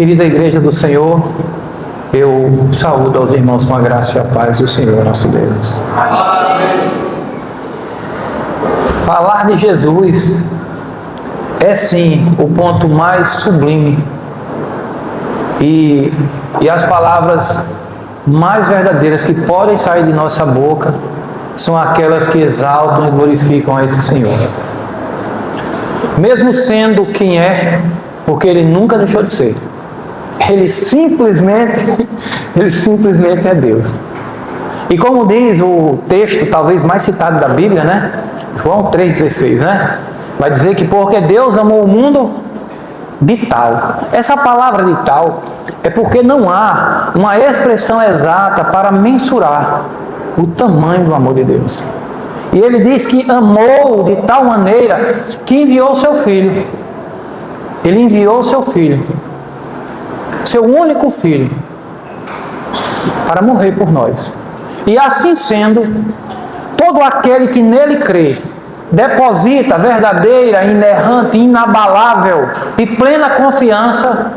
Querida Igreja do Senhor, eu saúdo aos irmãos com a graça e a paz do Senhor nosso Deus. Falar de Jesus é sim o ponto mais sublime e as palavras mais verdadeiras que podem sair de nossa boca são aquelas que exaltam e glorificam a esse Senhor. Mesmo sendo quem é, porque Ele nunca deixou de ser. Ele simplesmente é Deus. E como diz o texto talvez mais citado da Bíblia, né? João 3,16, né? Vai dizer que porque Deus amou o mundo de tal. Essa palavra de tal é porque não há uma expressão exata para mensurar o tamanho do amor de Deus. E Ele diz que amou de tal maneira que enviou o seu Filho. Ele enviou o seu Filho, seu único Filho, para morrer por nós. E assim sendo, todo aquele que nele crê, deposita verdadeira, inerrante, inabalável e plena confiança,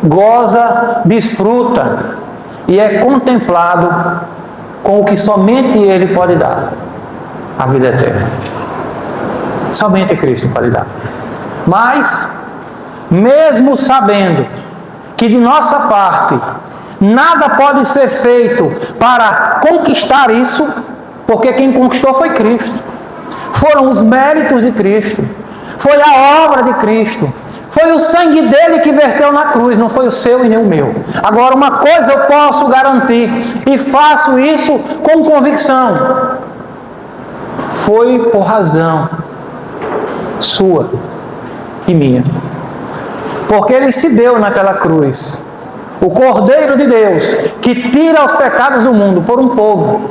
goza, desfruta e é contemplado com o que somente Ele pode dar, a vida eterna. Somente Cristo pode dar. Mas, mesmo sabendo que de nossa parte nada pode ser feito para conquistar isso, porque quem conquistou foi Cristo. Foram os méritos de Cristo. Foi a obra de Cristo. Foi o sangue dele que verteu na cruz, não foi o seu e nem o meu. Agora, uma coisa eu posso garantir, e faço isso com convicção. Foi por razão sua e minha. Porque ele se deu naquela cruz. O Cordeiro de Deus, que tira os pecados do mundo por um povo.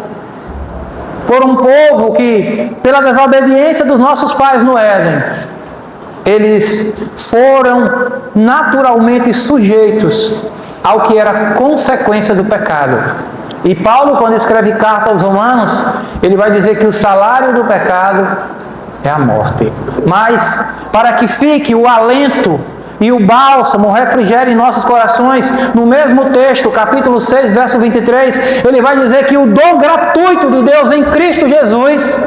Por um povo que, pela desobediência dos nossos pais no Éden, eles foram naturalmente sujeitos ao que era consequência do pecado. E Paulo, quando escreve carta aos Romanos, ele vai dizer que o salário do pecado é a morte. Mas, para que fique o alento e o bálsamo, o refrigério em nossos corações, no mesmo texto, capítulo 6, verso 23, ele vai dizer que o dom gratuito de Deus em Cristo Jesus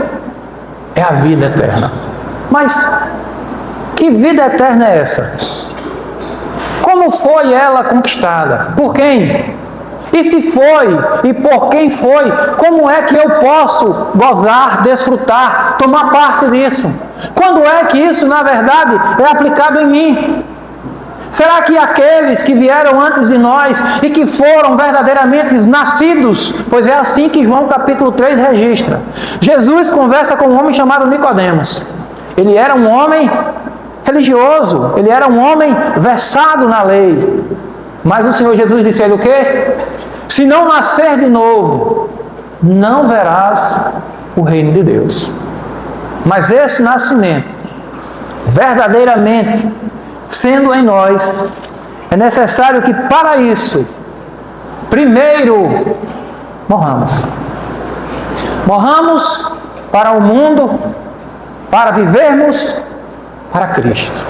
é a vida eterna. Mas, que vida eterna é essa? Como foi ela conquistada? Por quem? E se foi, e por quem foi, como é que eu posso gozar, desfrutar, tomar parte disso? Quando é que isso, na verdade, é aplicado em mim? Será que aqueles que vieram antes de nós e que foram verdadeiramente nascidos, pois é assim que João capítulo 3 registra. Jesus conversa com um homem chamado Nicodemos. Ele era um homem religioso, ele era um homem versado na lei. Mas o Senhor Jesus disse a ele o quê? Se não nascer de novo, não verás o reino de Deus. Mas esse nascimento, verdadeiramente, sendo em nós, é necessário que para isso, primeiro, morramos. Morramos para o mundo, para vivermos para Cristo.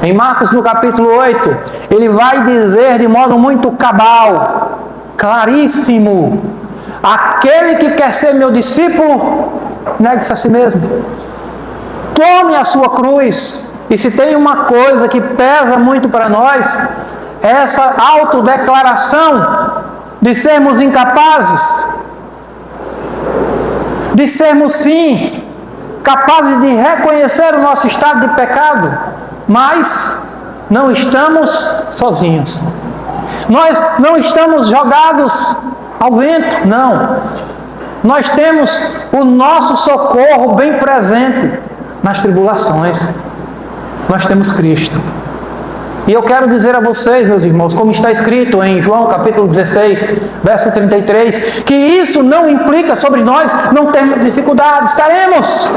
Em Marcos, no capítulo 8, ele vai dizer de modo muito cabal, claríssimo: aquele que quer ser meu discípulo, negue-se a si mesmo. Tome a sua cruz. E se tem uma coisa que pesa muito para nós, é essa autodeclaração de sermos incapazes, de sermos sim capazes de reconhecer o nosso estado de pecado, mas não estamos sozinhos. Nós não estamos jogados ao vento, não. Nós temos o nosso socorro bem presente nas tribulações. Nós temos Cristo. E eu quero dizer a vocês, meus irmãos, como está escrito em João capítulo 16, verso 33, que isso não implica sobre nós não termos dificuldades. Teremos.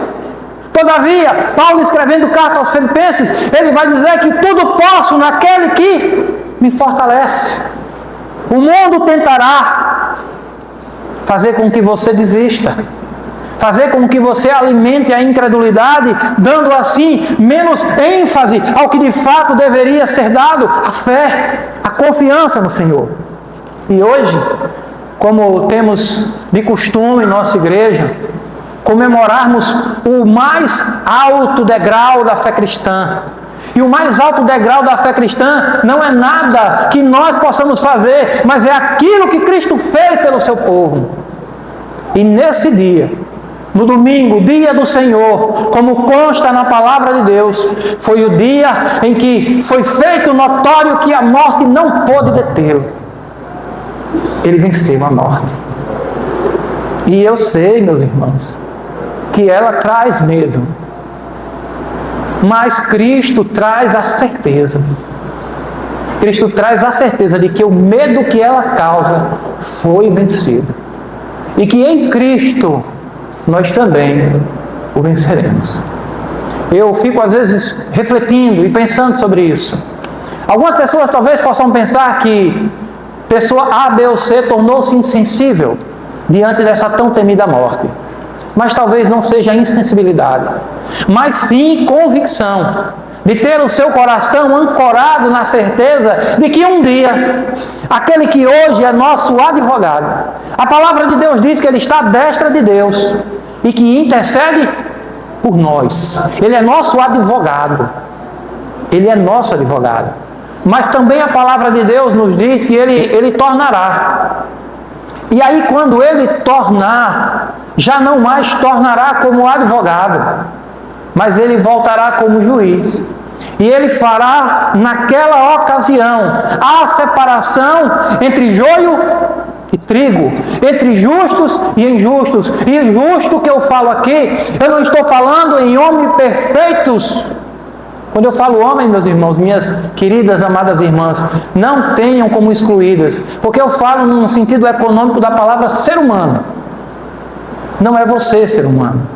Todavia, Paulo escrevendo carta aos Filipenses, ele vai dizer que tudo posso naquele que me fortalece. O mundo tentará fazer com que você desista, fazer com que você alimente a incredulidade, dando assim menos ênfase ao que de fato deveria ser dado, a fé, a confiança no Senhor. E hoje, como temos de costume em nossa igreja, comemorarmos o mais alto degrau da fé cristã. E o mais alto degrau da fé cristã não é nada que nós possamos fazer, mas é aquilo que Cristo fez pelo seu povo. E nesse dia, no domingo, dia do Senhor, como consta na palavra de Deus, foi o dia em que foi feito notório que a morte não pôde detê-lo. Ele venceu a morte. E eu sei, meus irmãos, que ela traz medo. Mas Cristo traz a certeza. Cristo traz a certeza de que o medo que ela causa foi vencido. E que em Cristo nós também o venceremos. Eu fico às vezes refletindo e pensando sobre isso. Algumas pessoas talvez possam pensar que pessoa A, B ou C tornou-se insensível diante dessa tão temida morte. Mas talvez não seja insensibilidade, mas sim convicção, de ter o seu coração ancorado na certeza de que um dia, aquele que hoje é nosso advogado, a palavra de Deus diz que Ele está à destra de Deus e que intercede por nós. Ele é nosso advogado. Ele é nosso advogado. Mas também a palavra de Deus nos diz que Ele tornará. E aí quando Ele tornar, já não mais tornará como advogado, mas Ele voltará como juiz. E Ele fará naquela ocasião a separação entre joio e trigo, entre justos e injustos. E justo que eu falo aqui, eu não estou falando em homens perfeitos. Quando eu falo homem, meus irmãos, minhas queridas, amadas irmãs, não tenham como excluídas, porque eu falo no sentido econômico da palavra ser humano. Não é você, ser humano.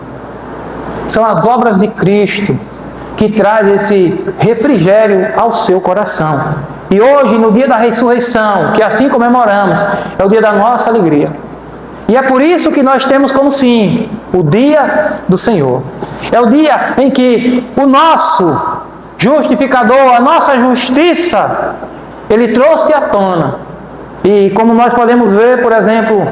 São as obras de Cristo que traz esse refrigério ao seu coração. E hoje, no dia da ressurreição, que assim comemoramos, é o dia da nossa alegria. E é por isso que nós temos como sim, o dia do Senhor. É o dia em que o nosso justificador, a nossa justiça, Ele trouxe à tona. E como nós podemos ver, por exemplo,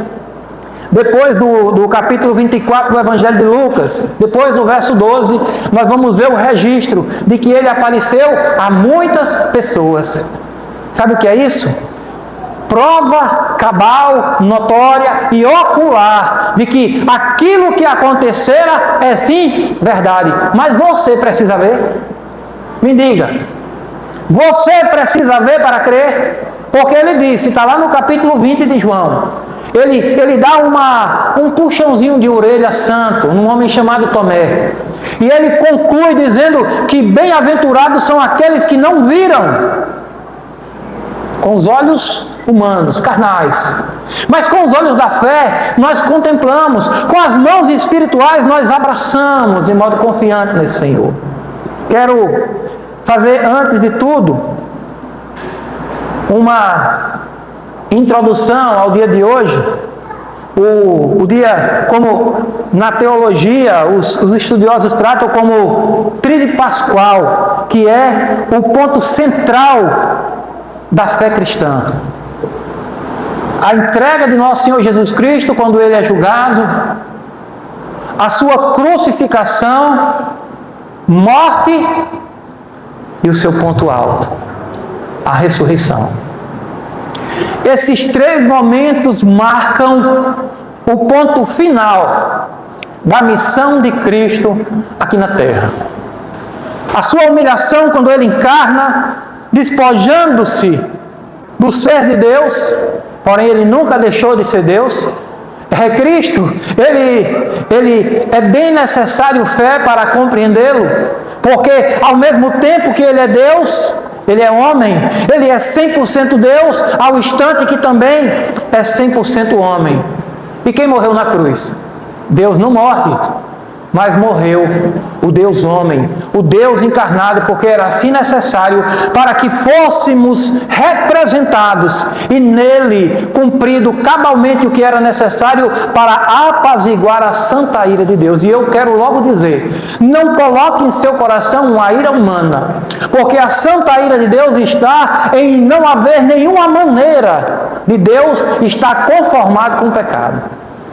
depois do capítulo 24 do Evangelho de Lucas, depois do verso 12, nós vamos ver o registro de que Ele apareceu a muitas pessoas. Sabe o que é isso? Prova cabal, notória e ocular de que aquilo que acontecera é sim verdade. Mas você precisa ver? Me diga. Você precisa ver para crer? Porque Ele disse, está lá no capítulo 20 de João. Ele dá um puxãozinho de orelha santo num homem chamado Tomé. E Ele conclui dizendo que bem-aventurados são aqueles que não viram com os olhos humanos, carnais, mas com os olhos da fé nós contemplamos, com as mãos espirituais nós abraçamos de modo confiante nesse Senhor. Quero fazer antes de tudo uma introdução ao dia de hoje. O dia, como na teologia os estudiosos tratam como Tríade Pascual, que é o ponto central da fé cristã. A entrega de nosso Senhor Jesus Cristo quando Ele é julgado, a sua crucificação, morte e o seu ponto alto, a ressurreição. Esses três momentos marcam o ponto final da missão de Cristo aqui na terra. A sua humilhação quando Ele encarna, despojando-se do ser de Deus, porém Ele nunca deixou de ser Deus. É Cristo, Ele é bem necessário fé para compreendê-lo, porque ao mesmo tempo que Ele é Deus, Ele é homem, Ele é 100% Deus, ao instante que também é 100% homem. E quem morreu na cruz? Deus não morre. mas morreu o Deus homem, o Deus encarnado, porque era assim necessário para que fôssemos representados e nele cumprido cabalmente o que era necessário para apaziguar a santa ira de Deus. E eu quero logo dizer, não coloque em seu coração uma ira humana, porque a santa ira de Deus está em não haver nenhuma maneira de Deus estar conformado com o pecado.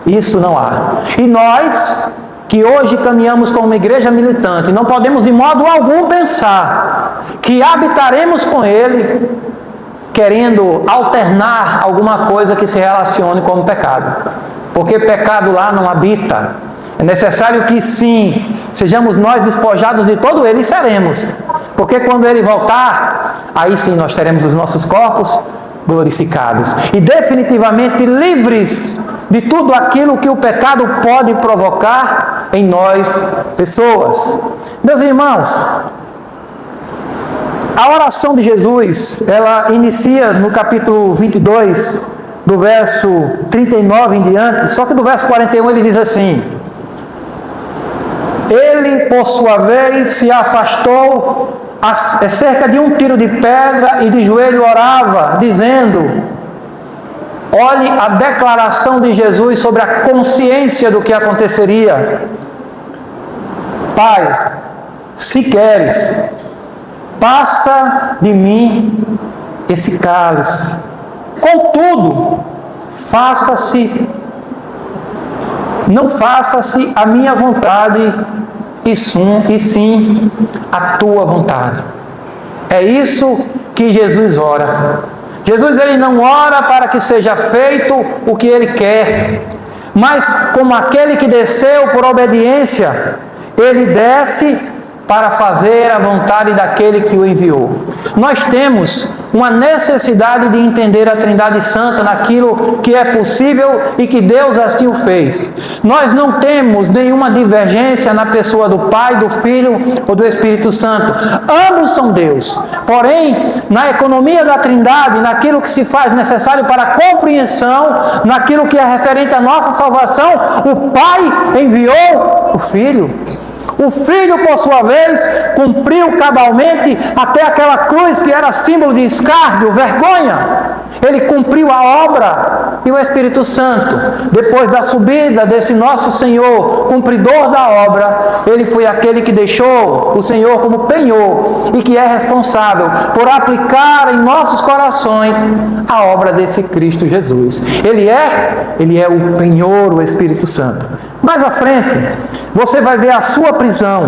Isso não há. E nós, que hoje caminhamos como uma igreja militante, não podemos de modo algum pensar que habitaremos com Ele querendo alternar alguma coisa que se relacione com o pecado. Porque pecado lá não habita. É necessário que sim, sejamos nós despojados de todo ele e seremos. Porque quando ele voltar, aí sim nós teremos os nossos corpos glorificados e definitivamente livres de tudo aquilo que o pecado pode provocar em nós, pessoas. Meus irmãos, a oração de Jesus, ela inicia no capítulo 22, do verso 39 em diante, só que do verso 41 ele diz assim: ele, por sua vez, se afastou a cerca de um tiro de pedra e de joelho orava, dizendo... Olhe a declaração de Jesus sobre a consciência do que aconteceria. Pai, se queres, passa de mim esse cálice. Contudo, não faça-se a minha vontade, e sim a tua vontade. É isso que Jesus ora. Jesus ele não ora para que seja feito o que ele quer, mas como aquele que desceu por obediência, ele desce para fazer a vontade daquele que o enviou. Nós temos uma necessidade de entender a Trindade Santa naquilo que é possível e que Deus assim o fez. Nós não temos nenhuma divergência na pessoa do Pai, do Filho ou do Espírito Santo. Ambos são Deus. Porém, na economia da Trindade, naquilo que se faz necessário para a compreensão, naquilo que é referente à nossa salvação, o Pai enviou o Filho. O Filho, por sua vez, cumpriu cabalmente até aquela cruz que era símbolo de escárnio, vergonha. Ele cumpriu a obra. E o Espírito Santo, depois da subida desse nosso Senhor, cumpridor da obra, ele foi aquele que deixou o Senhor como penhor e que é responsável por aplicar em nossos corações a obra desse Cristo Jesus. Ele é o penhor, o Espírito Santo. Mais à frente, você vai ver a sua prisão,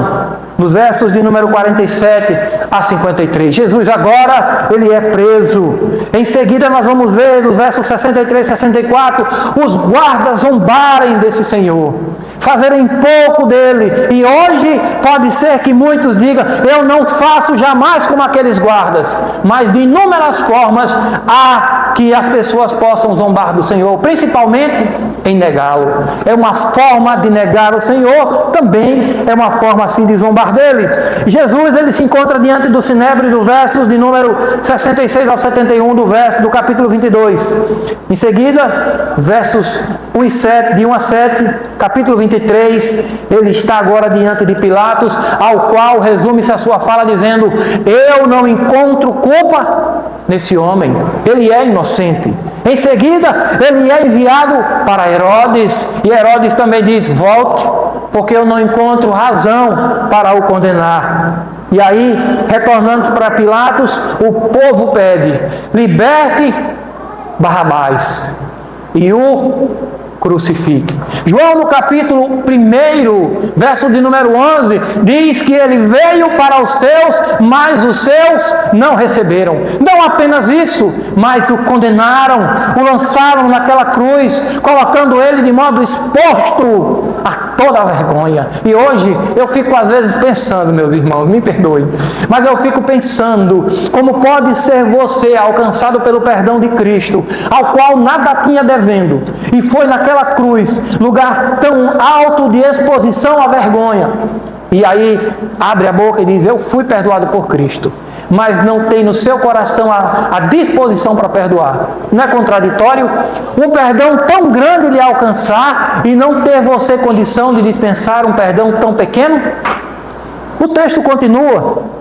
nos versos de número 47 a 53. Jesus agora, ele é preso. Em seguida nós vamos ver, nos versos 63 e 64, os guardas zombarem desse Senhor, fazerem pouco dele. E hoje pode ser que muitos digam, eu não faço jamais como aqueles guardas. Mas de inúmeras formas há que as pessoas possam zombar do Senhor, principalmente em negá-lo. É uma forma de negar o Senhor, também é uma forma assim de zombar dele. Jesus, ele se encontra diante do Sinédrio, do verso de número 66 ao 71 do capítulo 22. Em seguida, versos 1 a 7, capítulo 23, ele está agora diante de Pilatos, ao qual resume-se a sua fala dizendo, eu não encontro culpa nesse homem, ele é inocente. Em seguida, ele é enviado para Herodes, e Herodes também diz, volte, porque eu não encontro razão para o condenar. E aí, retornando para Pilatos, o povo pede, liberte Barrabás e o crucifique. João, no capítulo 1, verso de número 11, diz que ele veio para os seus, mas os seus não receberam. Não apenas isso, mas o condenaram, o lançaram naquela cruz, colocando ele de modo exposto a toda a vergonha. E hoje eu fico às vezes pensando, meus irmãos, me perdoem, mas eu fico pensando como pode ser você alcançado pelo perdão de Cristo, ao qual nada tinha devendo, e foi naquela cruz, lugar tão alto de exposição à vergonha, e aí abre a boca e diz, eu fui perdoado por Cristo. mas não tem no seu coração a disposição para perdoar. Não é contraditório? Um perdão tão grande lhe alcançar e não ter você condição de dispensar um perdão tão pequeno? O texto continua.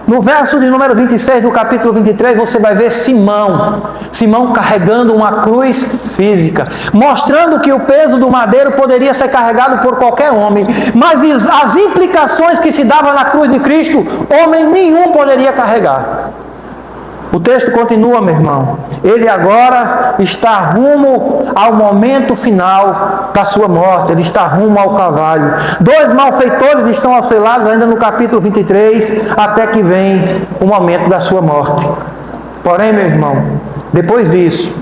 No verso de número 26 do capítulo 23, você vai ver Simão carregando uma cruz física, mostrando que o peso do madeiro poderia ser carregado por qualquer homem, mas as implicações que se davam na cruz de Cristo, homem nenhum poderia carregar. O texto continua, meu irmão. Ele agora está rumo ao momento final da sua morte. Ele está rumo ao Calvário. 2 malfeitores estão auxiliados ainda no capítulo 23, até que vem o momento da sua morte. Porém, meu irmão, depois disso,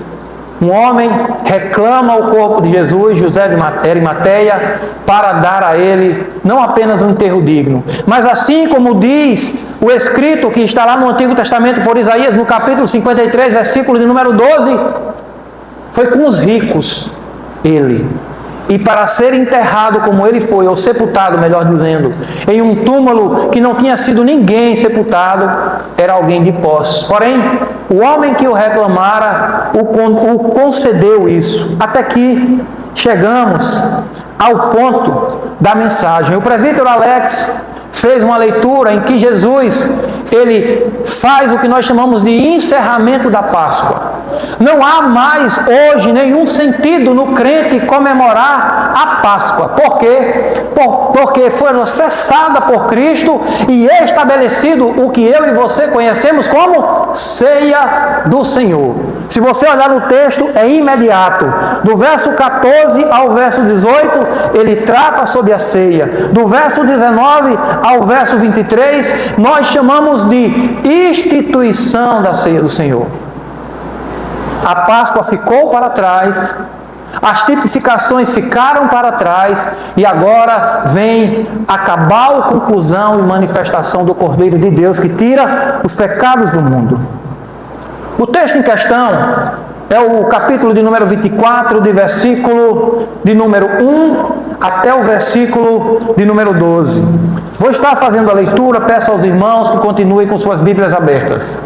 um homem reclama o corpo de Jesus, José de Arimateia, para dar a ele não apenas um enterro digno, mas assim como diz o escrito que está lá no Antigo Testamento por Isaías, no capítulo 53, versículo de número 12, foi com os ricos ele. E para ser enterrado como ele foi, ou sepultado, melhor dizendo, em um túmulo que não tinha sido ninguém sepultado, era alguém de posse. Porém, o homem que o reclamara o concedeu isso. Até que chegamos ao ponto da mensagem. O presbítero Alex fez uma leitura em que Jesus, ele faz o que nós chamamos de encerramento da Páscoa. Não há mais hoje nenhum sentido no crente comemorar a Páscoa. Por quê? Porque foi cessada por Cristo e estabelecido o que eu e você conhecemos como ceia do Senhor. Se você olhar no texto, é imediato. Do verso 14 ao verso 18, ele trata sobre a ceia. Do verso 19 ao verso 23, nós chamamos de instituição da ceia do Senhor. A Páscoa ficou para trás, as tipificações ficaram para trás e agora vem a cabal conclusão e manifestação do Cordeiro de Deus que tira os pecados do mundo. O texto em questão é o capítulo de número 24, de versículo de número 1 até o versículo de número 12. Vou estar fazendo a leitura, peço aos irmãos que continuem com suas Bíblias abertas.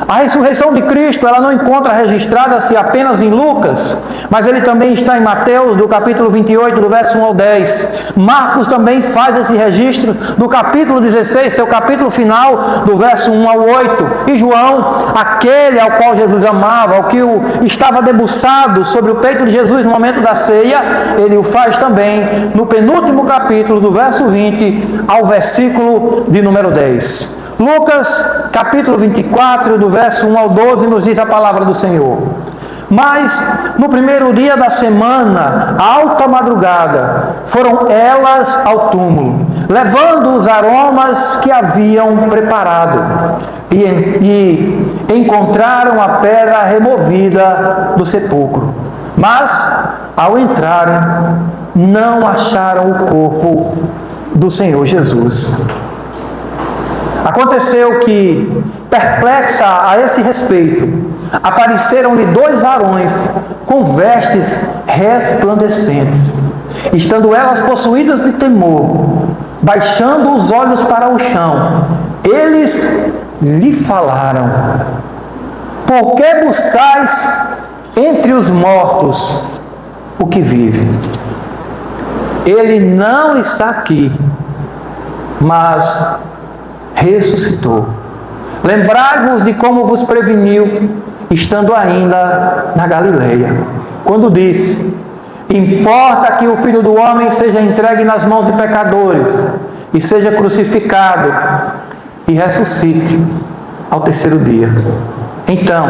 A ressurreição de Cristo, ela não encontra registrada-se apenas em Lucas, mas ele também está em Mateus, do capítulo 28, do verso 1 ao 10. Marcos também faz esse registro do capítulo 16, seu capítulo final, do verso 1 ao 8. E João, aquele ao qual Jesus amava, ao que estava debruçado sobre o peito de Jesus no momento da ceia, ele o faz também no penúltimo capítulo, do verso 20 ao versículo de número 10. Lucas, capítulo 24, do verso 1 ao 12, nos diz a palavra do Senhor. Mas, no primeiro dia da semana, à alta madrugada, foram elas ao túmulo, levando os aromas que haviam preparado, e encontraram a pedra removida do sepulcro. Mas, ao entrarem, não acharam o corpo do Senhor Jesus. Aconteceu que, perplexa a esse respeito, apareceram-lhe 2 varões com vestes resplandecentes. Estando elas possuídas de temor, baixando os olhos para o chão, eles lhe falaram: por que buscais entre os mortos o que vive? Ele não está aqui, mas ressuscitou. Lembrai-vos de como vos preveniu, estando ainda na Galileia, quando disse: importa que o Filho do Homem seja entregue nas mãos de pecadores, e seja crucificado, e ressuscite ao terceiro dia. Então,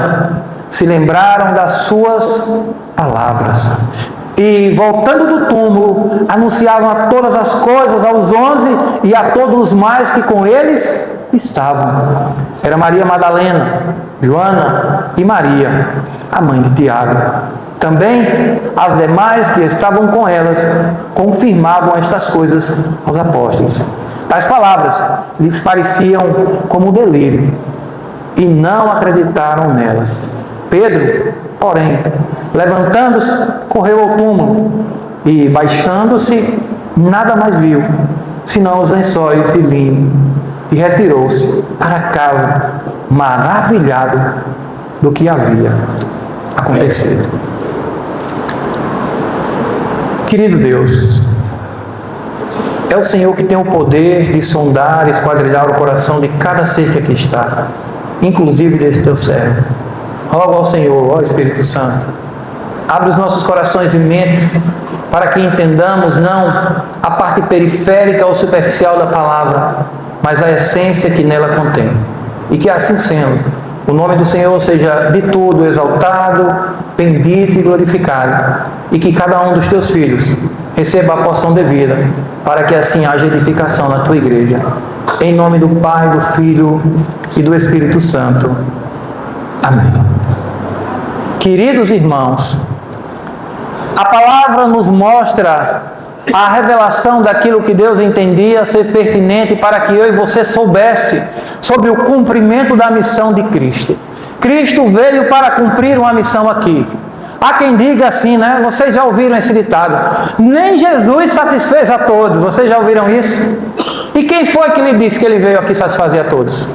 se lembraram das suas palavras, e voltando do túmulo, anunciavam a todas as coisas aos 11 e a todos os mais que com eles estavam. Era Maria Madalena, Joana e Maria, a mãe de Tiago. Também as demais que estavam com elas confirmavam estas coisas aos apóstolos. Tais palavras lhes pareciam como delírio e não acreditaram nelas. Pedro, porém, levantando-se, correu ao túmulo e, baixando-se, nada mais viu, senão os lençóis de linho e retirou-se para casa, maravilhado do que havia acontecido. Querido Deus, é o Senhor que tem o poder de sondar e esquadrilhar o coração de cada ser que aqui está, inclusive desse teu servo. Rogo ao Senhor, ó Espírito Santo, abre os nossos corações e mentes para que entendamos não a parte periférica ou superficial da palavra, mas a essência que nela contém. E que assim sendo, o nome do Senhor seja de tudo exaltado, bendito e glorificado, e que cada um dos teus filhos receba a porção devida, para que assim haja edificação na tua igreja. Em nome do Pai, do Filho e do Espírito Santo. Amém. Queridos irmãos, a palavra nos mostra a revelação daquilo que Deus entendia ser pertinente para que eu e você soubesse sobre o cumprimento da missão de Cristo. Cristo veio para cumprir uma missão aqui. Há quem diga assim, né? Vocês já ouviram esse ditado: nem Jesus satisfez a todos. Vocês já ouviram isso? E quem foi que lhe disse que ele veio aqui satisfazer a todos?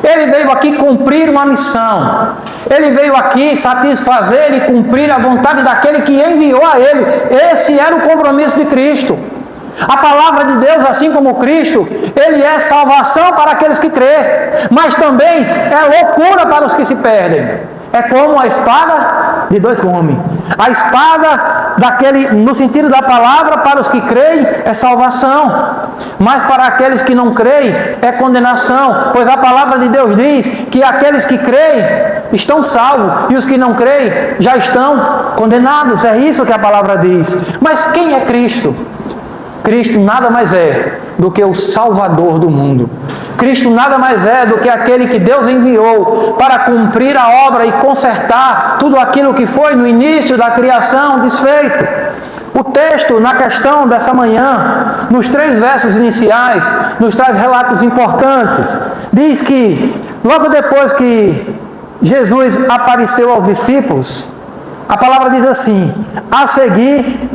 Ele veio aqui cumprir uma missão. Ele veio aqui satisfazer e cumprir a vontade daquele que enviou a ele. Esse era o compromisso de Cristo. A palavra de Deus, assim como Cristo, ele é salvação para aqueles que crêem, mas também é loucura para os que se perdem. É como a espada de dois gumes. A espada no sentido da palavra, para os que creem, é salvação. Mas para aqueles que não creem, é condenação. Pois a palavra de Deus diz que aqueles que creem estão salvos, e os que não creem já estão condenados. É isso que a palavra diz. Mas quem é Cristo? Cristo nada mais é do que o Salvador do mundo. Cristo nada mais é do que aquele que Deus enviou para cumprir a obra e consertar tudo aquilo que foi no início da criação desfeito. O texto, na questão dessa manhã, nos 3 versos iniciais, nos traz relatos importantes. Diz que, logo depois que Jesus apareceu aos discípulos, a palavra diz assim: a seguir,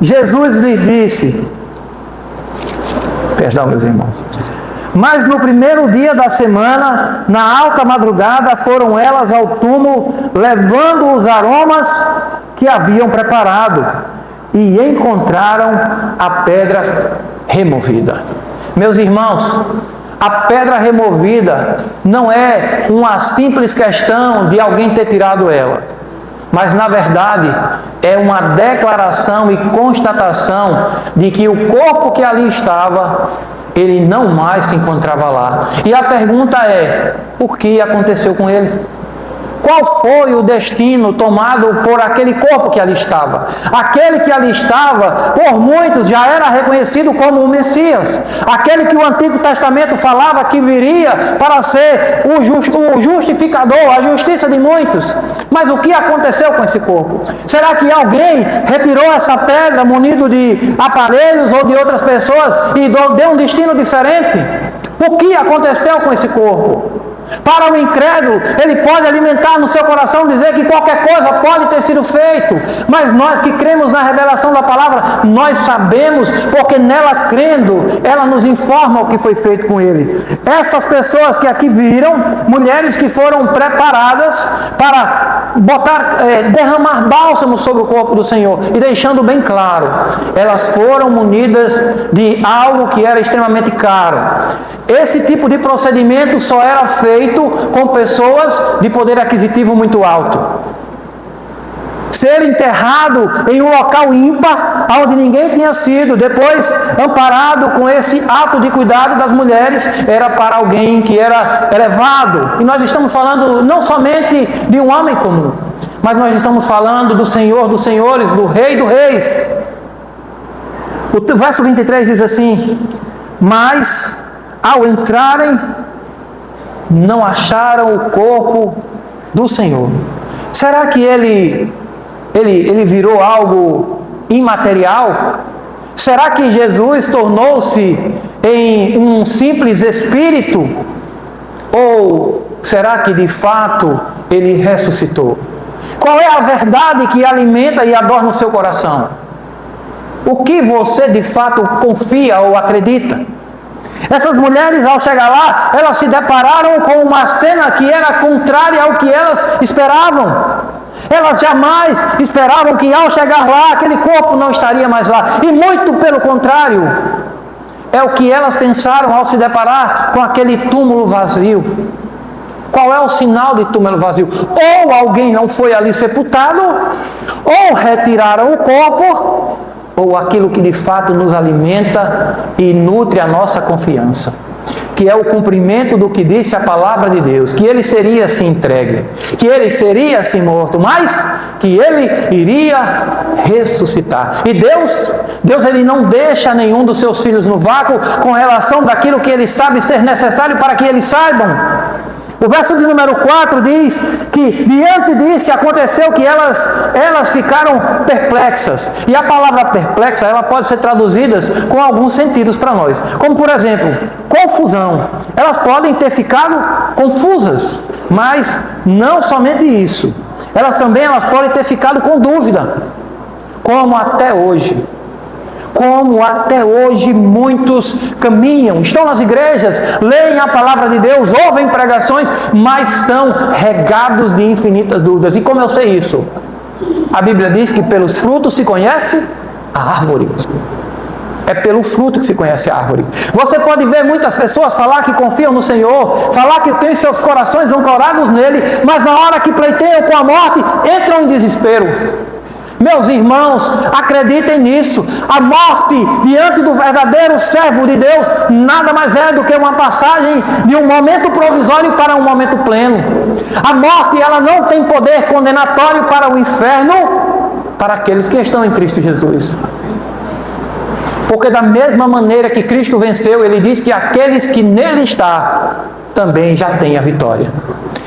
Jesus lhes disse, perdão, meus irmãos, mas no primeiro dia da semana, na alta madrugada, foram elas ao túmulo, levando os aromas que haviam preparado, e encontraram a pedra removida. Meus irmãos, a pedra removida não é uma simples questão de alguém ter tirado ela, mas na verdade é uma declaração e constatação de que o corpo que ali estava, ele não mais se encontrava lá. E a pergunta é: o que aconteceu com ele? Qual foi o destino tomado por aquele corpo que ali estava? Aquele que ali estava, por muitos, já era reconhecido como o Messias. Aquele que o Antigo Testamento falava que viria para ser o justificador, a justiça de muitos. Mas o que aconteceu com esse corpo? Será que alguém retirou essa pedra munido de aparelhos ou de outras pessoas e deu um destino diferente? O que aconteceu com esse corpo? Para o incrédulo, ele pode alimentar no seu coração, dizer que qualquer coisa pode ter sido feito, mas nós que cremos na revelação da palavra, nós sabemos, porque nela crendo, ela nos informa o que foi feito com ele. Essas pessoas que aqui viram, mulheres que foram preparadas para derramar bálsamo sobre o corpo do Senhor, e deixando bem claro, elas foram munidas de algo que era extremamente caro. Esse tipo de procedimento só era feito com pessoas de poder aquisitivo muito alto. Ser enterrado em um local ímpar, onde ninguém tinha sido, depois amparado com esse ato de cuidado das mulheres, era para alguém que era elevado. E nós estamos falando não somente de um homem comum, mas nós estamos falando do Senhor dos Senhores, do Rei dos Reis. O verso 23 diz assim: mas ao entrarem, não acharam o corpo do Senhor. Será que ele virou algo imaterial? Será que Jesus tornou-se em um simples espírito? Ou será que de fato ele ressuscitou? Qual é a verdade que alimenta e adorna o seu coração? O que você de fato confia ou acredita? Essas mulheres, ao chegar lá, elas se depararam com uma cena que era contrária ao que elas esperavam. Elas jamais esperavam que ao chegar lá, aquele corpo não estaria mais lá. E muito pelo contrário, é o que elas pensaram ao se deparar com aquele túmulo vazio. Qual é o sinal de túmulo vazio? Ou alguém não foi ali sepultado, ou retiraram o corpo, ou aquilo que de fato nos alimenta e nutre a nossa confiança, que é o cumprimento do que disse a palavra de Deus, que ele seria assim entregue, que ele seria assim morto, mas que ele iria ressuscitar. E Deus ele não deixa nenhum dos seus filhos no vácuo com relação daquilo que ele sabe ser necessário para que eles saibam. O verso de número 4 diz que diante disso aconteceu que elas ficaram perplexas. E a palavra perplexa, ela pode ser traduzida com alguns sentidos para nós. Como por exemplo, confusão. Elas podem ter ficado confusas, mas não somente isso. Elas podem ter ficado com dúvida. Como até hoje muitos caminham, estão nas igrejas, leem a palavra de Deus, ouvem pregações, mas são regados de infinitas dúvidas. E como eu sei isso? A Bíblia diz que pelos frutos se conhece a árvore. É pelo fruto que se conhece a árvore. Você pode ver muitas pessoas falar que confiam no Senhor, falar que têm seus corações ancorados nele, mas na hora que pleiteiam com a morte, entram em desespero. Meus irmãos, acreditem nisso. A morte diante do verdadeiro servo de Deus nada mais é do que uma passagem de um momento provisório para um momento pleno. A morte, ela não tem poder condenatório para o inferno, para aqueles que estão em Cristo Jesus. Porque da mesma maneira que Cristo venceu, ele diz que aqueles que nele estão também já têm a vitória.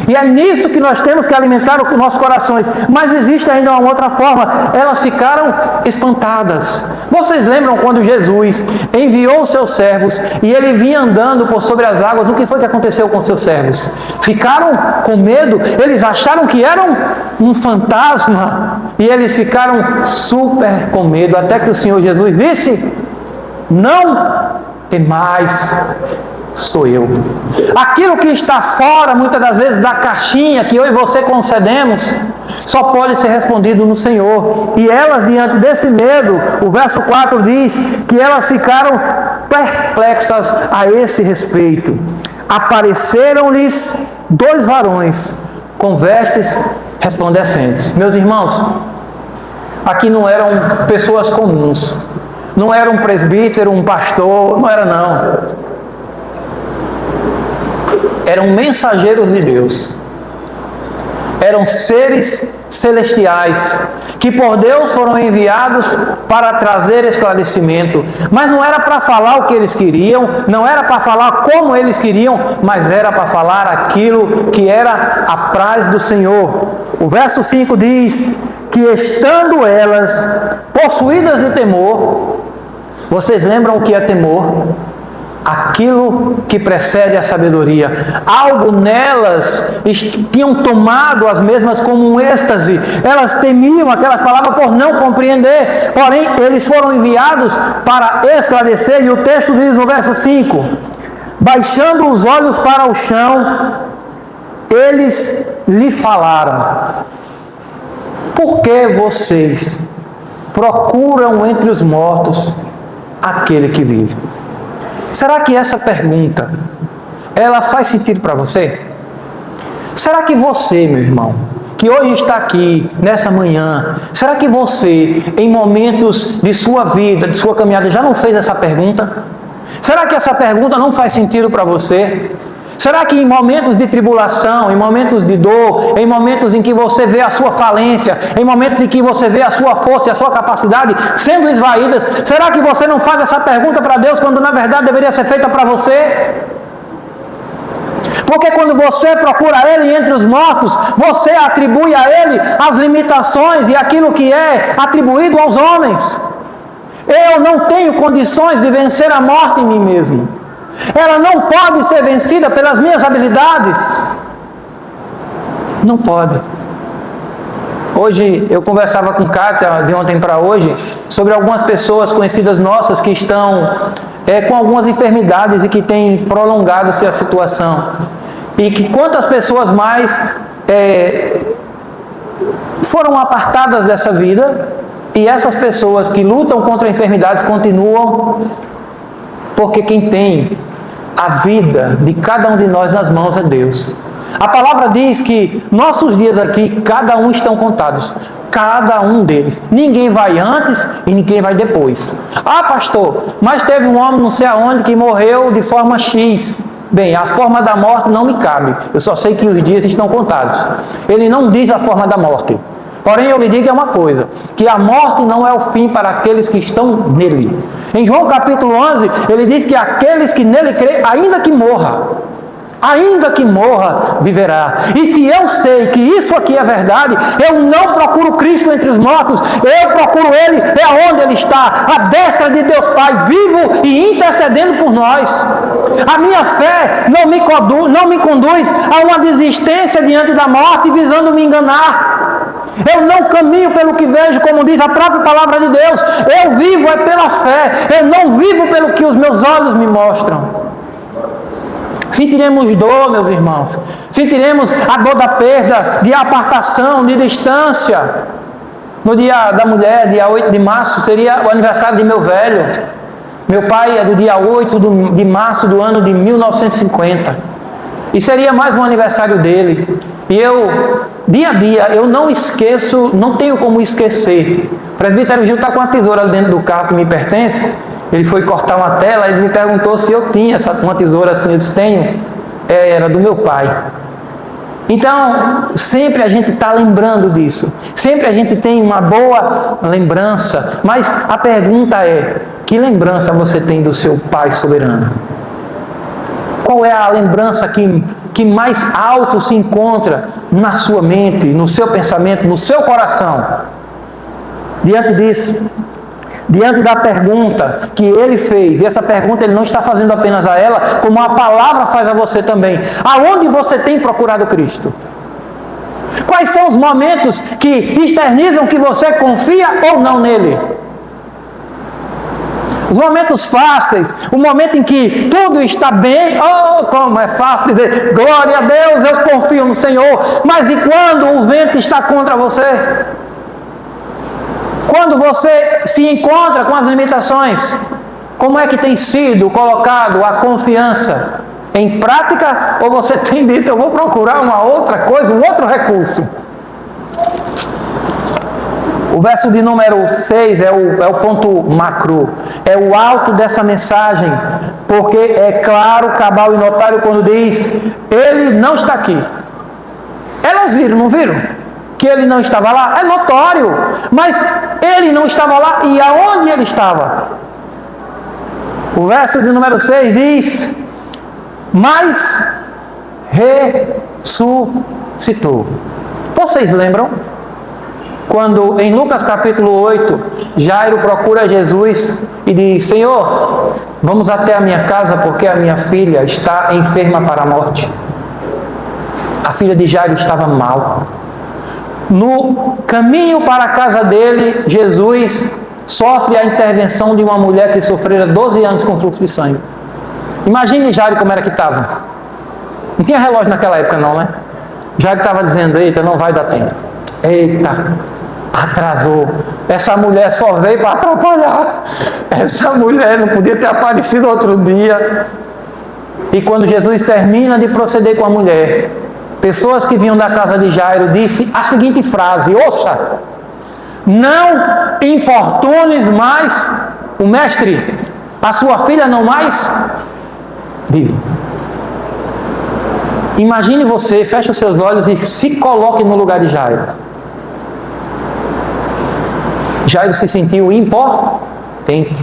E é nisso que nós temos que alimentar os nossos corações. Mas existe ainda uma outra forma. Elas ficaram espantadas. Vocês lembram quando Jesus enviou os seus servos e ele vinha andando por sobre as águas? O que foi que aconteceu com seus servos? Ficaram com medo? Eles acharam que eram um fantasma e eles ficaram super com medo. Até que o Senhor Jesus disse: não temais, sou eu. Aquilo que está fora, muitas das vezes, da caixinha que eu e você concedemos, só pode ser respondido no Senhor. E elas, diante desse medo, o verso 4 diz que elas ficaram perplexas a esse respeito. Apareceram-lhes 2 varões com vestes resplandecentes. Meus irmãos, aqui não eram pessoas comuns, não era um presbítero, um pastor, não era não. Eram mensageiros de Deus, eram seres celestiais, que por Deus foram enviados para trazer esclarecimento, mas não era para falar o que eles queriam, não era para falar como eles queriam, mas era para falar aquilo que era a praz do Senhor. O verso 5 diz que estando elas possuídas de temor, vocês lembram o que é temor? Aquilo que precede a sabedoria. Algo nelas tinham tomado as mesmas como um êxtase. Elas temiam aquelas palavras por não compreender. Porém, eles foram enviados para esclarecer. E o texto diz no verso 5: baixando os olhos para o chão, eles lhe falaram: por que vocês procuram entre os mortos aquele que vive? Será que essa pergunta, ela faz sentido para você? Será que você, meu irmão, que hoje está aqui, nessa manhã, será que você, em momentos de sua vida, de sua caminhada, já não fez essa pergunta? Será que essa pergunta não faz sentido para você? Será que em momentos de tribulação, em momentos de dor, em momentos em que você vê a sua falência, em momentos em que você vê a sua força e a sua capacidade sendo esvaídas, será que você não faz essa pergunta para Deus quando na verdade deveria ser feita para você? Porque quando você procura Ele entre os mortos, você atribui a Ele as limitações e aquilo que é atribuído aos homens. Eu não tenho condições de vencer a morte em mim mesmo. Ela não pode ser vencida pelas minhas habilidades. Não pode. Hoje eu conversava com Kátia, de ontem para hoje, sobre algumas pessoas conhecidas nossas que estão com algumas enfermidades e que tem prolongado-se a situação. E que quantas pessoas mais foram apartadas dessa vida, e essas pessoas que lutam contra enfermidades continuam, porque quem tem a vida de cada um de nós nas mãos é Deus. A palavra diz que nossos dias aqui, cada um estão contados. Cada um deles. Ninguém vai antes e ninguém vai depois. Ah, pastor, mas teve um homem não sei aonde que morreu de forma X. Bem, a forma da morte não me cabe. Eu só sei que os dias estão contados. Ele não diz a forma da morte. Porém, eu lhe digo uma coisa, que a morte não é o fim para aqueles que estão nele. Em João capítulo 11, ele diz que aqueles que nele creem, ainda que morra, viverá. E se eu sei que isso aqui é verdade, eu não procuro Cristo entre os mortos, eu procuro Ele, onde Ele está, à destra de Deus Pai, vivo e intercedendo por nós. A minha fé não me conduz a uma desistência diante da morte, visando me enganar. Eu não caminho pelo que vejo, como diz a própria palavra de Deus. Eu vivo pela fé, eu não vivo pelo que os meus olhos me mostram. Sentiremos dor, meus irmãos. Sentiremos a dor da perda, de apartação, de distância. No dia da mulher, dia 8 de março, seria o aniversário de meu velho. Meu pai é do dia 8 de março do ano de 1950. E seria mais um aniversário dele. E eu, dia a dia, eu não esqueço, não tenho como esquecer. O presbítero Gil está com uma tesoura dentro do carro que me pertence. Ele foi cortar uma tela e me perguntou se eu tinha uma tesoura assim. Eu disse, tenho. Era do meu pai. Então, sempre a gente está lembrando disso. Sempre a gente tem uma boa lembrança. Mas a pergunta é, que lembrança você tem do seu Pai soberano? Qual é a lembrança que mais alto se encontra na sua mente, no seu pensamento, no seu coração? Diante disso, diante da pergunta que ele fez, e essa pergunta ele não está fazendo apenas a ela, como a palavra faz a você também. Aonde você tem procurado Cristo? Quais são os momentos que externizam que você confia ou não nele? Os momentos fáceis, o momento em que tudo está bem, oh, como é fácil dizer, glória a Deus, eu confio no Senhor. Mas e quando o vento está contra você? Quando você se encontra com as limitações, como é que tem sido colocado a confiança em prática? Ou você tem dito, eu vou procurar uma outra coisa, um outro recurso? O verso de número 6 é o ponto macro, é o alto dessa mensagem, porque é claro, cabal e notário quando diz, ele não está aqui. Elas viram, não viram? Que ele não estava lá? É notório, mas ele não estava lá, e aonde ele estava? O verso de número 6 diz, mas ressuscitou. Vocês lembram? Quando em Lucas capítulo 8, Jairo procura Jesus e diz, Senhor, vamos até a minha casa porque a minha filha está enferma para a morte. A filha de Jairo estava mal. No caminho para a casa dele, Jesus sofre a intervenção de uma mulher que sofrera 12 anos com fluxo de sangue. Imagine Jairo como era que estava. Não tinha relógio naquela época não, né? Jairo estava dizendo, eita, não vai dar tempo. Eita, atrasou. Essa mulher só veio para atrapalhar. Essa mulher não podia ter aparecido outro dia. E quando Jesus termina de proceder com a mulher, pessoas que vinham da casa de Jairo disse a seguinte frase, ouça, não importunes mais o mestre, a sua filha não mais vive. Imagine você, feche os seus olhos e se coloque no lugar de Jairo. Jairo se sentiu impotente.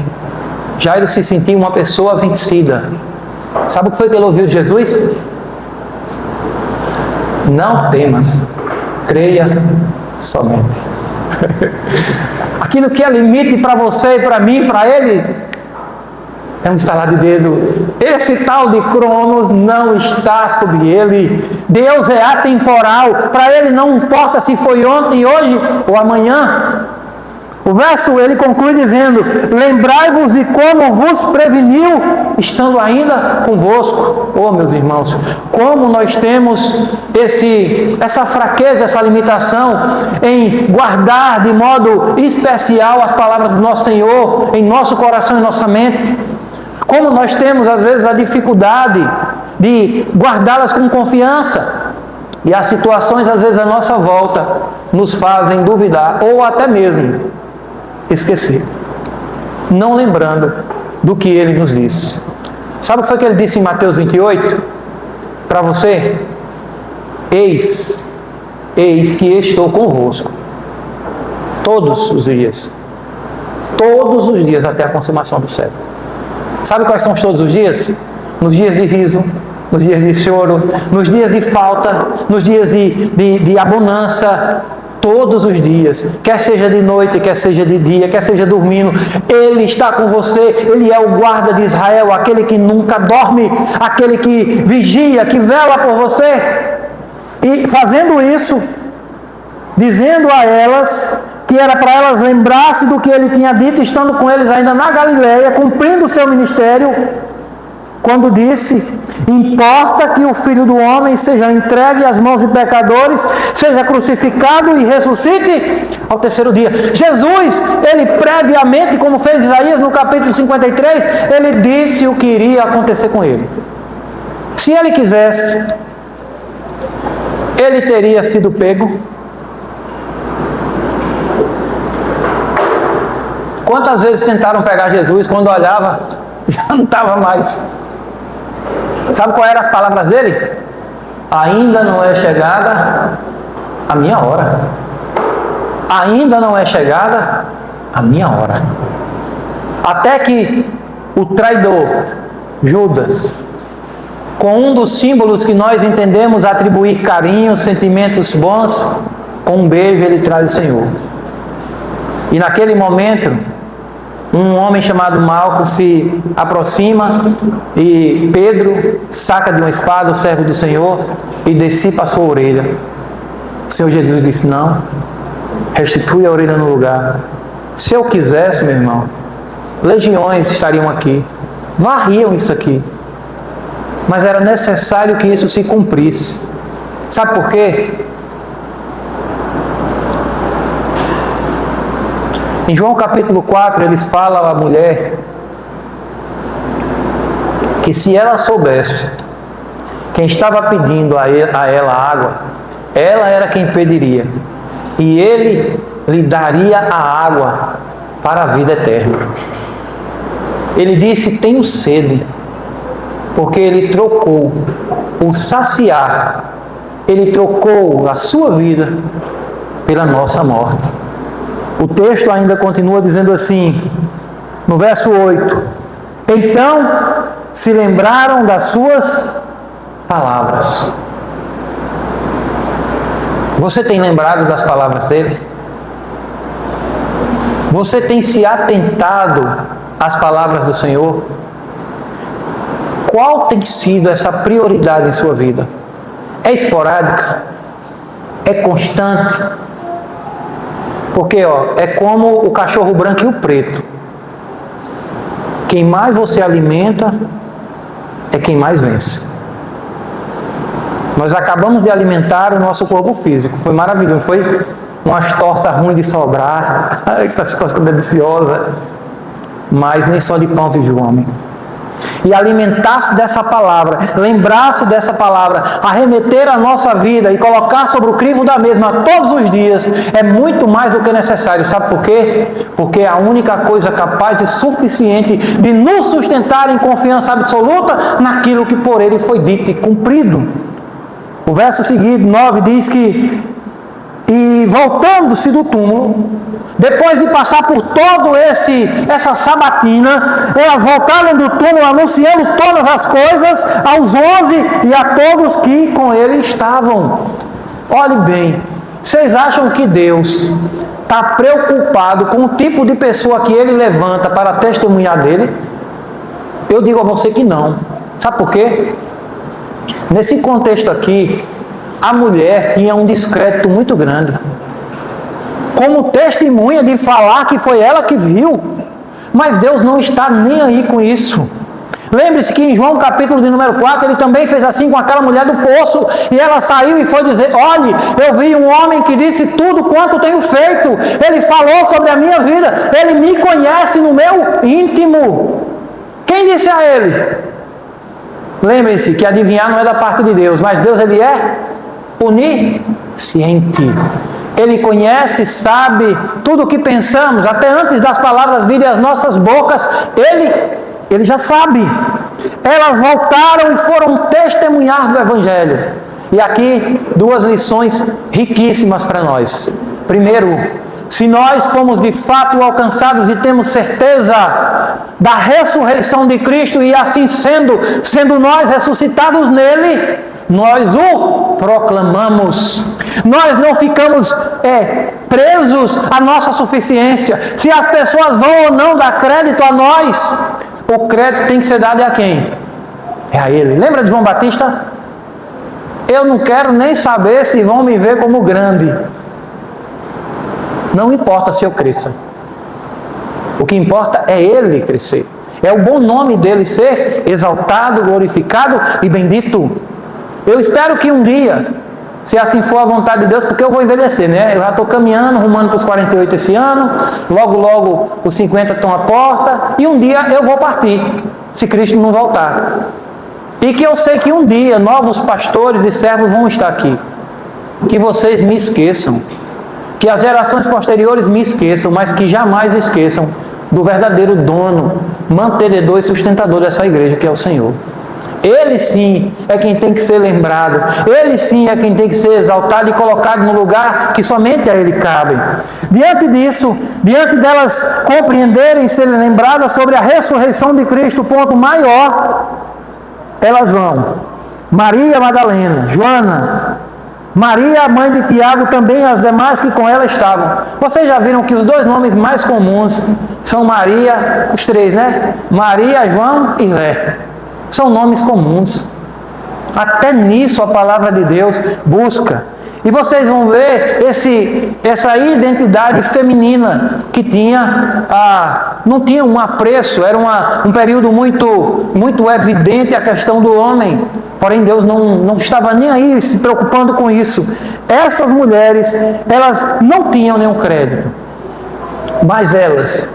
Jairo se sentiu uma pessoa vencida. Sabe o que foi que ele ouviu de Jesus? Não temas, creia somente. Aquilo que é limite para você e para mim, para ele, é um estalar de dedo. Esse tal de Cronos não está sobre ele. Deus é atemporal. Para ele não importa se foi ontem, hoje ou amanhã. O verso ele conclui dizendo: lembrai-vos de como vos preveniu, estando ainda convosco. Oh, meus irmãos, como nós temos essa fraqueza, essa limitação em guardar de modo especial as palavras do nosso Senhor em nosso coração e nossa mente. Como nós temos às vezes a dificuldade de guardá-las com confiança. E as situações às vezes à nossa volta nos fazem duvidar ou até mesmo esquecer, não lembrando do que ele nos disse. Sabe o que foi que ele disse em Mateus 28? Para você: eis que estou convosco todos os dias até a consumação do século. Sabe quais são os todos os dias? Nos dias de riso, nos dias de choro, nos dias de falta, nos dias de abundância. Todos os dias, quer seja de noite, quer seja de dia, quer seja dormindo, Ele está com você. Ele é o guarda de Israel, aquele que nunca dorme, aquele que vigia, que vela por você. E fazendo isso, dizendo a elas que era para elas lembrar-se do que Ele tinha dito, estando com eles ainda na Galileia, cumprindo o seu ministério, quando disse: importa que o Filho do Homem seja entregue às mãos de pecadores, seja crucificado e ressuscite ao terceiro dia. Jesus, ele previamente, como fez Isaías no capítulo 53, ele disse o que iria acontecer com ele. Se ele quisesse, ele teria sido pego. Quantas vezes tentaram pegar Jesus, quando olhava, já não estava mais. Sabe qual eram as palavras dele? Ainda não é chegada a minha hora. Ainda não é chegada a minha hora. Até que o traidor, Judas, com um dos símbolos que nós entendemos atribuir carinho, sentimentos bons, com um beijo ele traz o Senhor. E naquele momento, um homem chamado Malco se aproxima e Pedro saca de uma espada o servo do Senhor e dissipa a sua orelha. O Senhor Jesus disse: não, restitui a orelha no lugar. Se eu quisesse, meu irmão, legiões estariam aqui, varriam isso aqui. Mas era necessário que isso se cumprisse. Sabe por quê? Em João capítulo 4, ele fala à mulher que se ela soubesse quem estava pedindo a ela água, ela era quem pediria, e ele lhe daria a água para a vida eterna. Ele disse: tenho sede, porque ele trocou o saciar, ele trocou a sua vida pela nossa morte. O texto ainda continua dizendo assim, no verso 8: então se lembraram das suas palavras. Você tem lembrado das palavras dele? Você tem se atentado às palavras do Senhor? Qual tem sido essa prioridade em sua vida? É esporádica? É constante? Porque é como o cachorro branco e o preto. Quem mais você alimenta é quem mais vence. Nós acabamos de alimentar o nosso corpo físico. Foi maravilhoso. Foi umas tortas ruins de sobrar. Ai, que torta deliciosa. Mas nem só de pão vive o homem. E alimentar-se dessa palavra, lembrar-se dessa palavra, arremeter a nossa vida e colocar sobre o crivo da mesma todos os dias, é muito mais do que necessário. Sabe por quê? Porque é a única coisa capaz e suficiente de nos sustentar em confiança absoluta naquilo que por ele foi dito e cumprido. O verso seguinte, 9, diz que: e voltando-se do túmulo, depois de passar por todo essa sabatina, elas voltaram do túmulo anunciando todas as coisas aos 11 e a todos que com ele estavam. Olhe bem, vocês acham que Deus está preocupado com o tipo de pessoa que ele levanta para testemunhar dele? Eu digo a você que não. Sabe por quê? Nesse contexto aqui, a mulher tinha um descrédito muito grande. como testemunha de falar que foi ela que viu. Mas Deus não está nem aí com isso. Lembre-se que em João capítulo de número 4, ele também fez assim com aquela mulher do poço, e ela saiu e foi dizer: olhe, eu vi um homem que disse tudo quanto tenho feito, ele falou sobre a minha vida, ele me conhece no meu íntimo. Quem disse a ele? Lembre-se que adivinhar não é da parte de Deus, mas Deus, ele é onisciente. Ele conhece, sabe tudo o que pensamos, até antes das palavras virem às nossas bocas, Ele já sabe. Elas voltaram e foram testemunhar do Evangelho. E aqui, duas lições riquíssimas para nós. Primeiro, se nós fomos de fato alcançados e temos certeza da ressurreição de Cristo, e assim sendo nós ressuscitados nele, nós o proclamamos. Nós não ficamos presos à nossa suficiência. Se as pessoas vão ou não dar crédito a nós, o crédito tem que ser dado a quem? É a ele. Lembra de João Batista? Eu não quero nem saber se vão me ver como grande. Não importa se eu cresça. O que importa é ele crescer. É o bom nome dele ser exaltado, glorificado e bendito. Eu espero que um dia, se assim for a vontade de Deus, porque eu vou envelhecer, né? Eu já estou caminhando, rumando para os 48 esse ano, logo os 50 estão à porta, e um dia eu vou partir, se Cristo não voltar. E que eu sei que um dia novos pastores e servos vão estar aqui. Que vocês me esqueçam, que as gerações posteriores me esqueçam, mas que jamais esqueçam do verdadeiro dono, mantenedor e sustentador dessa igreja, que é o Senhor. Ele sim é quem tem que ser lembrado. Ele sim é quem tem que ser exaltado e colocado no lugar que somente a Ele cabe. Diante disso, diante delas compreenderem e serem lembradas sobre a ressurreição de Cristo, o ponto maior, elas vão. Maria Madalena, Joana, Maria, a mãe de Tiago, também as demais que com ela estavam. Vocês já viram que os dois nomes mais comuns são Maria, os três, né? Maria, João e Zé. São nomes comuns. Até nisso a palavra de Deus busca. E vocês vão ver essa identidade feminina que tinha, não tinha um apreço, era um período muito evidente a questão do homem. Porém Deus não estava nem aí se preocupando com isso. Essas mulheres, elas não tinham nenhum crédito. Mas elas,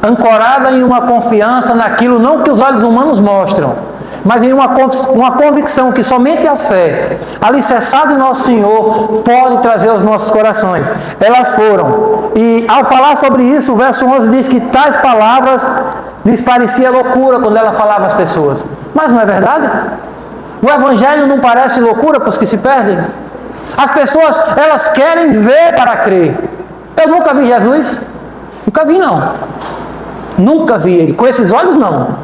ancoradas em uma confiança naquilo, não que os olhos humanos mostram, mas em uma convicção que somente a fé, alicerçada em nosso Senhor, pode trazer aos nossos corações. Elas foram. E ao falar sobre isso, o verso 11 diz que tais palavras lhes parecia loucura quando ela falava às pessoas. Mas não é verdade? O Evangelho não parece loucura para os que se perdem? As pessoas, elas querem ver para crer. Eu nunca vi Jesus. Nunca vi, não. Nunca vi Ele. Com esses olhos, não.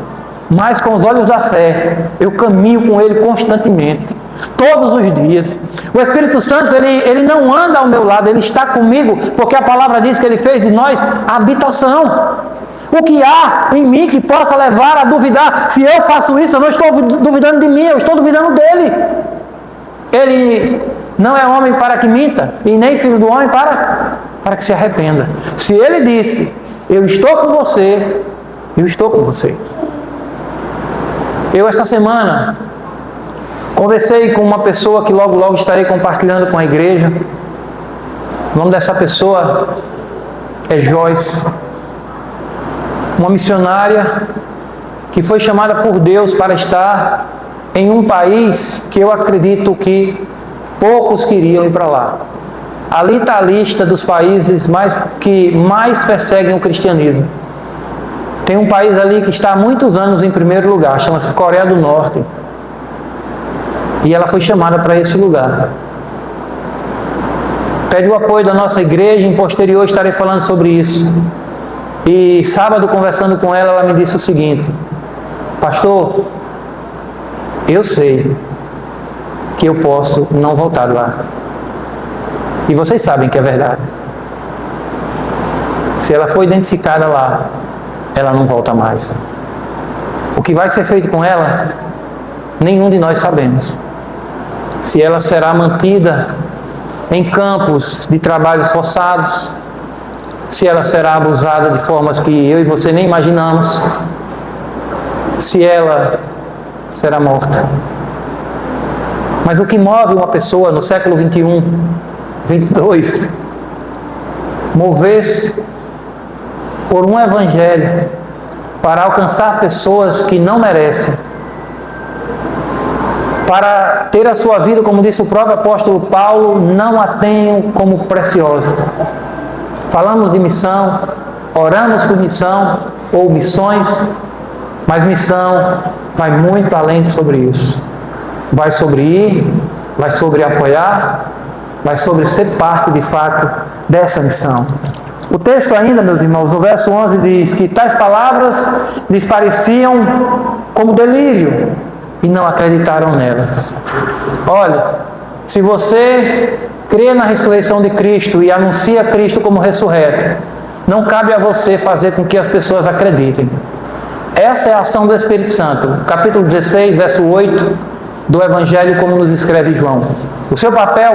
Mas com os olhos da fé, eu caminho com Ele constantemente, todos os dias. O Espírito Santo, ele não anda ao meu lado, Ele está comigo, porque a palavra diz que Ele fez de nós habitação. O que há em mim que possa levar a duvidar? Se eu faço isso, eu não estou duvidando de mim, eu estou duvidando dEle. Ele não é homem para que minta, e nem filho do homem para que se arrependa. Se Ele disse, eu estou com você, eu estou com você. Eu, esta semana, conversei com uma pessoa que logo estarei compartilhando com a igreja. O nome dessa pessoa é Joyce, uma missionária que foi chamada por Deus para estar em um país que eu acredito que poucos queriam ir para lá. Ali está a lista dos países que mais perseguem o cristianismo. Tem um país ali que está há muitos anos em primeiro lugar, chama-se Coreia do Norte. E ela foi chamada para esse lugar. Pede o apoio da nossa igreja, em posterior estarei falando sobre isso. E sábado, conversando com ela, ela me disse o seguinte: pastor, eu sei que eu posso não voltar lá. E vocês sabem que é verdade. Se ela for identificada lá, ela não volta mais. O que vai ser feito com ela, nenhum de nós sabemos. Se ela será mantida em campos de trabalhos forçados, se ela será abusada de formas que eu e você nem imaginamos, se ela será morta. Mas o que move uma pessoa no século 21, 22, mover-se por um evangelho para alcançar pessoas que não merecem, para ter a sua vida, como disse o próprio apóstolo Paulo, não a tenham como preciosa. Falamos de missão, oramos por missão ou missões, mas missão vai muito além sobre isso. Vai sobre ir, vai sobre apoiar, vai sobre ser parte de fato dessa missão. O texto ainda, meus irmãos, no verso 11 diz que tais palavras lhes pareciam como delírio e não acreditaram nelas. Olha, se você crê na ressurreição de Cristo e anuncia Cristo como ressurreto, não cabe a você fazer com que as pessoas acreditem. Essa é a ação do Espírito Santo. Capítulo 16, verso 8 do Evangelho, como nos escreve João. O seu papel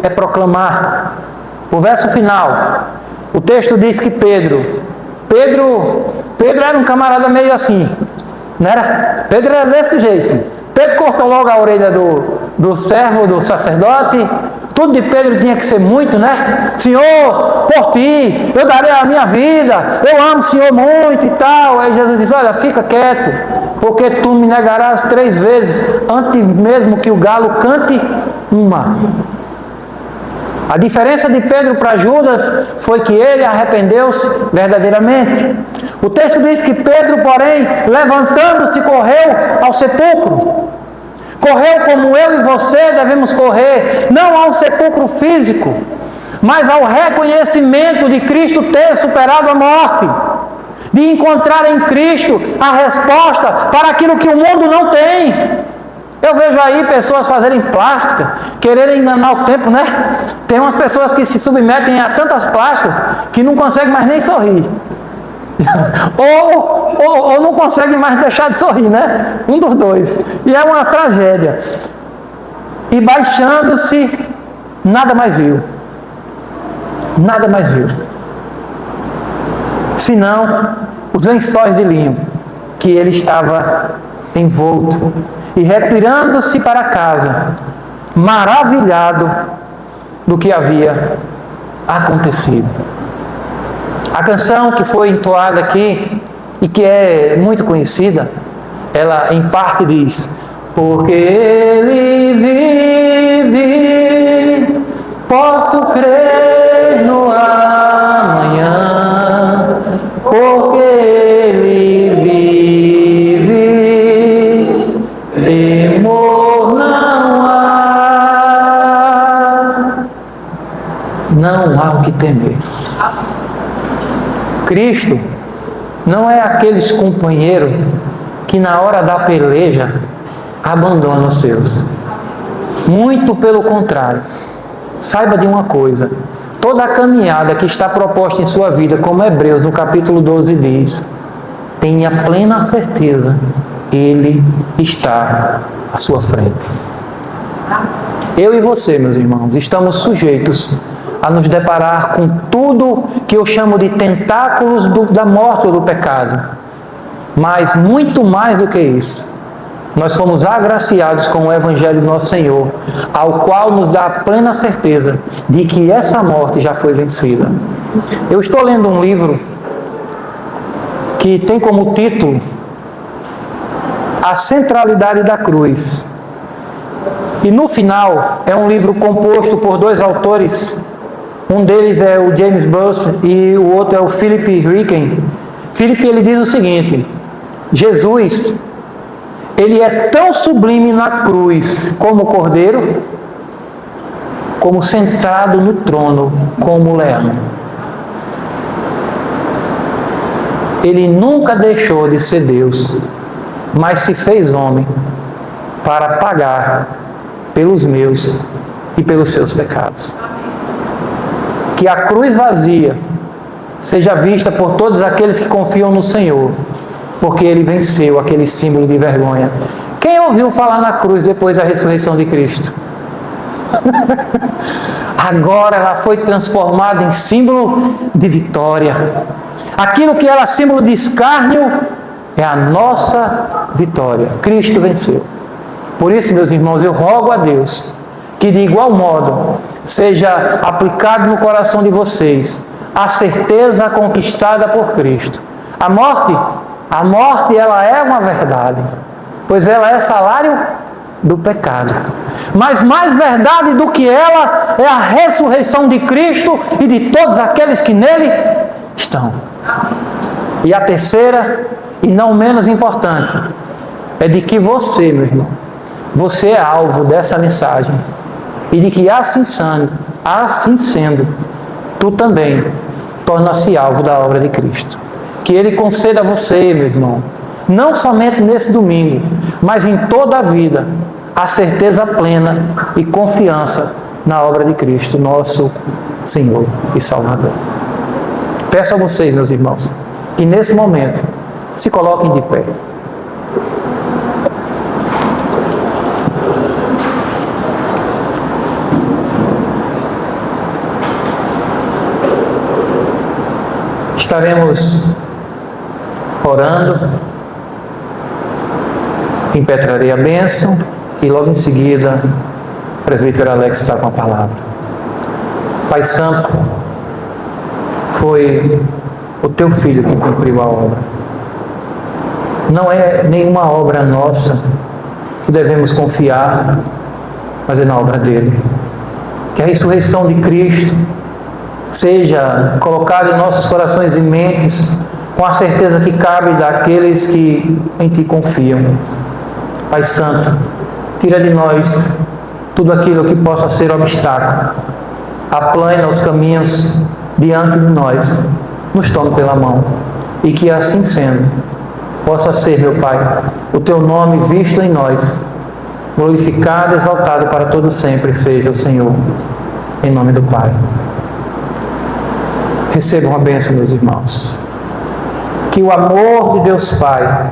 é proclamar. O verso final, o texto diz que Pedro era um camarada meio assim, não era? Pedro era desse jeito. Pedro cortou logo a orelha do servo, do sacerdote. Tudo de Pedro tinha que ser muito, né? Senhor, por ti, eu darei a minha vida, eu amo o Senhor muito e tal. Aí Jesus diz, olha, fica quieto, porque tu me negarás 3 vezes, antes mesmo que o galo cante uma. A diferença de Pedro para Judas foi que ele arrependeu-se verdadeiramente. O texto diz que Pedro, porém, levantando-se, correu ao sepulcro. Correu como eu e você devemos correr, não ao sepulcro físico, mas ao reconhecimento de Cristo ter superado a morte, de encontrar em Cristo a resposta para aquilo que o mundo não tem. Eu vejo aí pessoas fazerem plástica, quererem enganar o tempo, né? Tem umas pessoas que se submetem a tantas plásticas que não conseguem mais nem sorrir. ou não conseguem mais deixar de sorrir, né? Um dos dois. E é uma tragédia. E baixando-se, nada mais viu. Nada mais viu. Senão os lençóis de linho que ele estava envolto. E retirando-se para casa, maravilhado do que havia acontecido. A canção que foi entoada aqui, e que é muito conhecida, ela em parte diz: porque Ele vive, posso crer no amanhã, porque Ele vive, temor não há o que temer. Cristo não é aqueles companheiros que na hora da peleja abandonam os seus. Muito pelo contrário. Saiba de uma coisa: toda a caminhada que está proposta em sua vida, como Hebreus no capítulo 12 diz, tenha plena certeza, Ele está à sua frente. Eu e você, meus irmãos, estamos sujeitos a nos deparar com tudo que eu chamo de tentáculos da morte ou do pecado. Mas muito mais do que isso, nós fomos agraciados com o Evangelho do nosso Senhor, ao qual nos dá a plena certeza de que essa morte já foi vencida. Eu estou lendo um livro que tem como título A Centralidade da Cruz. E no final é um livro composto por 2 autores. Um deles é o James Boyce e o outro é o Philip Ryken. Philip, ele diz o seguinte: Jesus, ele é tão sublime na cruz como o cordeiro, como sentado no trono como o leão. Ele nunca deixou de ser Deus, mas se fez homem para pagar pelos meus e pelos seus pecados. Que a cruz vazia seja vista por todos aqueles que confiam no Senhor, porque Ele venceu aquele símbolo de vergonha. Quem ouviu falar na cruz depois da ressurreição de Cristo? Agora ela foi transformada em símbolo de vitória. Aquilo que era símbolo de escárnio é a nossa vitória. Cristo venceu. Por isso, meus irmãos, eu rogo a Deus que de igual modo seja aplicado no coração de vocês a certeza conquistada por Cristo. A morte ela é uma verdade, pois ela é salário do pecado. Mas mais verdade do que ela é a ressurreição de Cristo e de todos aqueles que nele estão. E a terceira, e não menos importante, é de que você, meu irmão, você é alvo dessa mensagem. E de que assim sendo, tu também torna-se alvo da obra de Cristo. Que Ele conceda a você, meu irmão, não somente nesse domingo, mas em toda a vida, a certeza plena e confiança na obra de Cristo, nosso Senhor e Salvador. Peço a vocês, meus irmãos, que nesse momento se coloquem de pé. Estaremos orando, impetrarei a bênção e logo em seguida o presbítero Alex está com a palavra. Pai Santo, foi o Teu Filho que cumpriu a obra. Não é nenhuma obra nossa que devemos confiar, mas é na obra dEle. Que a ressurreição de Cristo seja colocada em nossos corações e mentes com a certeza que cabe daqueles que em Ti confiam. Pai Santo, tira de nós tudo aquilo que possa ser obstáculo. Aplana os caminhos diante de nós. Nos tome pela mão. E que assim sendo, possa ser, meu Pai, o Teu nome visto em nós, glorificado e exaltado para todo sempre seja o Senhor. Em nome do Pai. Recebam a bênção, meus irmãos. Que o amor de Deus Pai,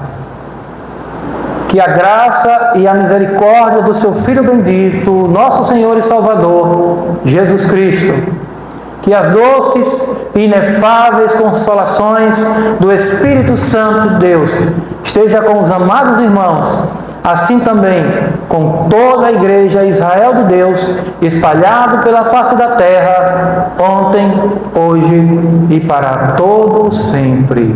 que a graça e a misericórdia do Seu Filho bendito, nosso Senhor e Salvador, Jesus Cristo, que as doces e inefáveis consolações do Espírito Santo de Deus esteja com os amados irmãos, assim também com toda a Igreja Israel de Deus, espalhado pela face da terra, ontem, hoje e para todo sempre.